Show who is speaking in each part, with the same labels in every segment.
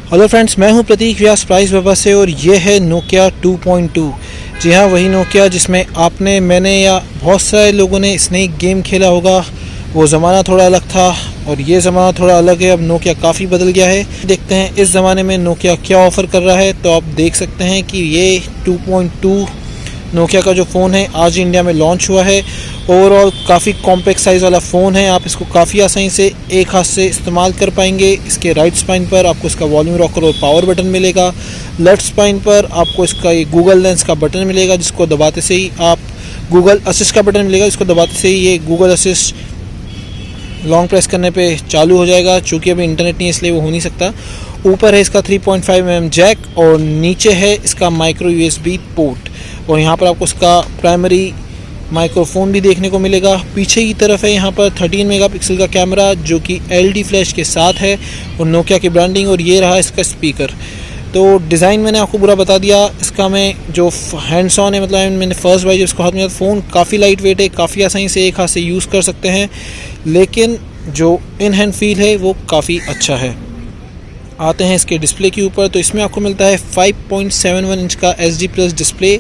Speaker 1: Hello friends, मैं हूं प्रतीक व्यास price बाबा से और ये है नोकिया 2.2। जी हाँ, वही नोकिया जिसमें आपने, मैंने या बहुत सारे लोगों ने स्नेक गेम खेला होगा। वो ज़माना थोड़ा अलग था और ये ज़माना थोड़ा अलग है। अब नोकिया काफ़ी बदल गया है। देखते हैं इस ज़माने में नोकिया क्या ऑफ़र कर रहा है। तो आप देख सकते हैं कि ये 2.2 नोकिया का जो फ़ोन है आज इंडिया में लॉन्च हुआ है। ओवरऑल काफ़ी कॉम्पैक्ट साइज़ वाला फ़ोन है। आप इसको काफ़ी आसानी से एक हाथ से इस्तेमाल कर पाएंगे। इसके राइट स्पाइन पर आपको इसका वॉल्यूम रॉकर और पावर बटन मिलेगा। लेफ्ट स्पाइन पर आपको इसका ये गूगल लेंस का बटन मिलेगा, जिसको दबाते से ही आप गूगल असिस्ट का बटन मिलेगा, जिसको दबाते से ही ये गूगल असिस्ट लॉन्ग प्रेस करने पे चालू हो जाएगा। चूँकि अभी इंटरनेट नहीं है इसलिए वो हो नहीं सकता। ऊपर है इसका 3.5mm जैक और नीचे है इसका माइक्रो USB पोर्ट और यहाँ पर आपको इसका प्राइमरी माइक्रोफोन भी देखने को मिलेगा। पीछे की तरफ है यहाँ पर 13 मेगापिक्सल का कैमरा जो कि LED फ्लैश के साथ है और नोकिया की ब्रांडिंग। और ये रहा इसका स्पीकर। तो डिज़ाइन मैंने आपको पूरा बता दिया। इसका मैं जो हैंड्स ऑन है, मतलब मैंने फर्स्ट बार जब इसको हाथ में, फ़ोन काफ़ी लाइट वेट है, काफ़ी आसानी से एक हाथ से यूज़ कर सकते हैं, लेकिन जो इन हैंड फील है वो काफ़ी अच्छा है। आते हैं इसके डिस्प्ले के ऊपर। तो इसमें आपको मिलता है 5.71 इंच का HD+ डिस्प्ले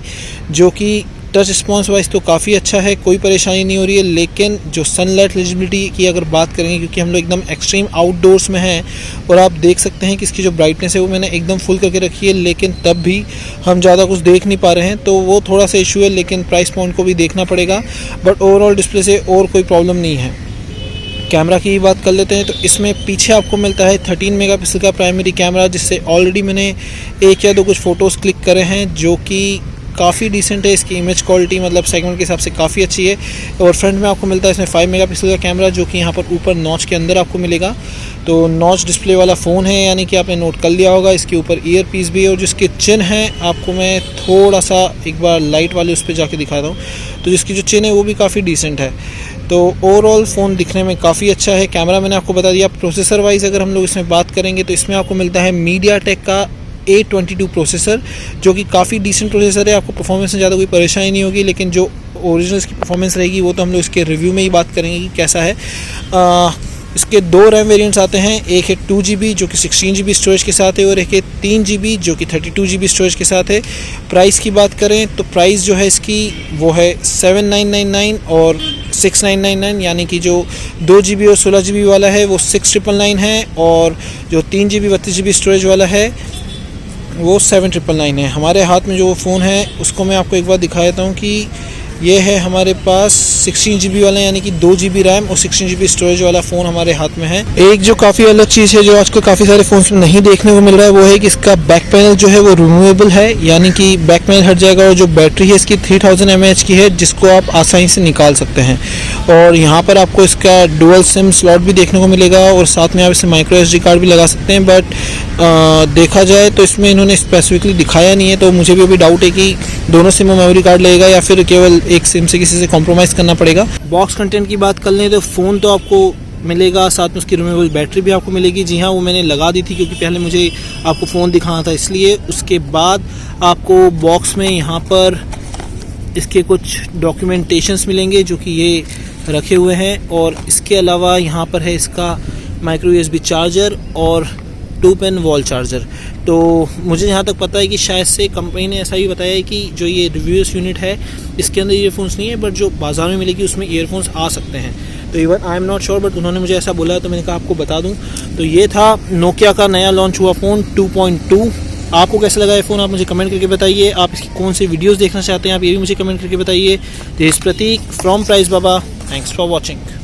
Speaker 1: जो कि टच रिस्पॉन्स वाइज तो काफ़ी अच्छा है, कोई परेशानी नहीं हो रही है। लेकिन जो सनलाइट एलिजिबिलिटी की अगर बात करेंगे, क्योंकि हम लोग एकदम एक्सट्रीम आउटडोर्स में हैं और आप देख सकते हैं कि इसकी जो ब्राइटनेस है वो मैंने एकदम फुल करके रखी है, लेकिन तब भी हम ज़्यादा कुछ देख नहीं पा रहे हैं। तो वो थोड़ा सा इशू है, लेकिन प्राइस पॉइंट को भी देखना पड़ेगा। बट ओवरऑल डिस्प्ले से और कोई प्रॉब्लम नहीं है। कैमरा की बात कर लेते हैं। तो इसमें पीछे आपको मिलता है 13 मेगापिक्सल का प्राइमरी कैमरा, जिससे ऑलरेडी मैंने एक या दो कुछ फ़ोटोज़ क्लिक करे हैं जो कि काफ़ी डिसेंट है। इसकी इमेज क्वालिटी मतलब सेगमेंट के हिसाब से काफ़ी अच्छी है। और फ्रंट में आपको मिलता है इसमें 5 मेगापिक्सल का कैमरा जो कि यहाँ पर ऊपर नॉच के अंदर आपको मिलेगा। तो नॉच डिस्प्ले वाला फ़ोन है, यानी कि आपने नोट कर लिया होगा। इसके ऊपर ईयर पीस भी है और जिसके चिन्ह हैं आपको मैं थोड़ा सा एक बार लाइट वाले उस पर जाके दिखाता हूँ। तो जिसकी जो चिन्ह है वो भी काफ़ी डिसेंट है। तो ओवरऑल फ़ोन दिखने में काफ़ी अच्छा है। कैमरा मैंने आपको बता दिया। प्रोसेसर वाइज अगर हम लोग इसमें बात करेंगे तो इसमें आपको मिलता है MediaTek का A22 प्रोसेसर जो कि काफ़ी डिसेंट प्रोसेसर है। आपको परफॉर्मेंस में ज़्यादा कोई परेशानी नहीं होगी, लेकिन जो ओरिजिनल इसकी परफॉर्मेंस रहेगी वो तो हम लोग इसके रिव्यू में ही बात करेंगे कि कैसा है। इसके दो रैम वेरिएंट्स आते हैं। एक है 2GB जो कि 16GB स्टोरेज के साथ है और एक है 3GB जो कि 32GB स्टोरेज के साथ है। प्राइस की बात करें तो प्राइस जो है इसकी वो है 7999 और 6999, यानी कि जो 2GB और 16GB वाला है वो 6999 है और जो 3GB 32GB स्टोरेज वाला है वो 7999 है। हमारे हाथ में जो फ़ोन है उसको मैं आपको एक बार दिखा देता हूँ कि ये है हमारे पास 16GB वाला, यानी कि 2GB रैम और 16GB स्टोरेज वाला फ़ोन हमारे हाथ में है। एक जो काफ़ी अलग चीज़ है जो आजकल काफ़ी सारे फ़ोन्स में नहीं देखने को मिल रहा है वो है कि इसका बैक पैनल जो है वो रिमूवेबल है, यानी कि बैक पैनल हट जाएगा और जो बैटरी है इसकी 3000 mAh की है, जिसको आप आसानी से निकाल सकते हैं। और यहाँ पर आपको इसका डुअल सिम स्लॉट भी देखने को मिलेगा और साथ में आप इसमें माइक्रो SD कार्ड भी लगा सकते हैं। बट देखा जाए तो इसमें इन्होंने स्पेसिफिकली दिखाया नहीं है, तो मुझे भी अभी डाउट है कि दोनों सिम में मेमोरी कार्ड लगेगा या फिर केवल एक सिम से किसी से कॉम्प्रोमाइज़ करना पड़ेगा। बॉक्स कंटेंट की बात कर लें तो फ़ोन तो आपको मिलेगा, साथ में उसकी रिमूवेबल बैटरी भी आपको मिलेगी। जी हाँ, वो मैंने लगा दी थी क्योंकि पहले मुझे आपको फ़ोन दिखाना था इसलिए। उसके बाद आपको बॉक्स में यहाँ पर इसके कुछ डॉक्यूमेंटेशंस मिलेंगे जो कि ये रखे हुए हैं। और इसके अलावा यहाँ पर है इसका माइक्रो USB चार्जर और 2-पिन वॉल चार्जर। तो मुझे यहाँ तक पता है कि शायद से कंपनी ने ऐसा ही बताया है कि जो ये रिव्यूज़ यूनिट है इसके अंदर ईयरफोन्स नहीं है, बट जो बाज़ार में मिलेगी उसमें ईयरफोन्स आ सकते हैं। तो even I am not sure, but उन्होंने मुझे ऐसा बोला तो मैंने कहा आपको बता दूँ। तो ये था नोकिया का नया लॉन्च हुआ फ़ोन 2.2। आपको कैसा लगा ये फ़ोन आप मुझे कमेंट करके बताइए। आप इसकी कौन सी वीडियोज़ देखना चाहते हैं आप ये भी मुझे कमेंट करके बताइए। This is Prateek from price Baba. Thanks for watching.